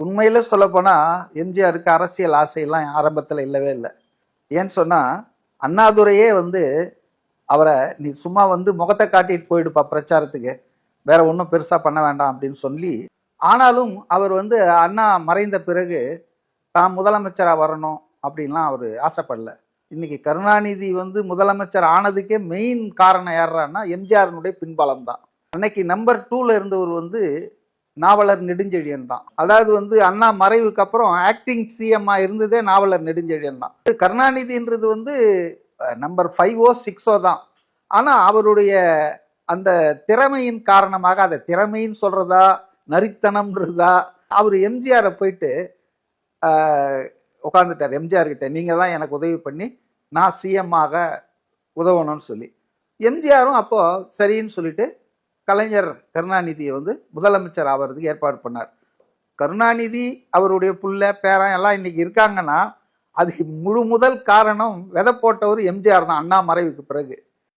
உண்மையில சொல்லப்போனால் எம்ஜிஆருக்கு அரசியல் ஆசையெல்லாம் ஆரம்பத்தில் இல்லவே இல்லை. ஏன்னு சொன்னால் அண்ணாதுரையே அவரை நீ சும்மா முகத்தை காட்டிட்டு போயிடுப்பா பிரச்சாரத்துக்கு, வேற ஒன்றும் பெருசாக பண்ண வேண்டாம் அப்படின்னு சொல்லி, ஆனாலும் அவர் அண்ணா மறைந்த பிறகு தான் முதலமைச்சராக வரணும் அப்படின்லாம் அவர் ஆசைப்படல. இன்னைக்கு கருணாநிதி முதலமைச்சர் ஆனதுக்கே மெயின் காரணம் யாருன்னா எம்ஜிஆரினுடைய பின்பலம் தான். அன்னைக்கு நம்பர் 2ல இருந்தவர் நாவலர் நெடுஞ்செழியன் தான். அதாவது அண்ணா மறைவுக்கு அப்புறம் ஆக்டிங் சிஎம்மா இருந்ததே நாவலர் நெடுஞ்செழியன் தான். கருணாநிதின்றது நம்பர் 5ஓ 6ஓ தான். ஆனால் அவருடைய அந்த திறமையின் காரணமாக, அதை திறமைன்னு சொல்றதா நரித்தனம்ன்றதா, அவர் எம்ஜிஆரை போயிட்டு உட்காந்துட்டார் எம்ஜிஆர் கிட்ட, நீங்க தான் எனக்கு உதவி பண்ணி நான் சிஎம்மாக உதவணும்னு சொல்லி. எம்ஜிஆரும் அப்போ சரின்னு சொல்லிட்டு கலைஞர் கருணாநிதியை முதலமைச்சர் ஆகிறதுக்கு ஏற்பாடு பண்ணார். கருணாநிதி அவருடைய புள்ள பேரன் எல்லாம் இன்னைக்கு இருக்காங்கன்னா அதுக்கு முதல் காரணம் விதை போட்டவர் எம்ஜிஆர் தான் அண்ணா மறைவுக்கு பிறகு.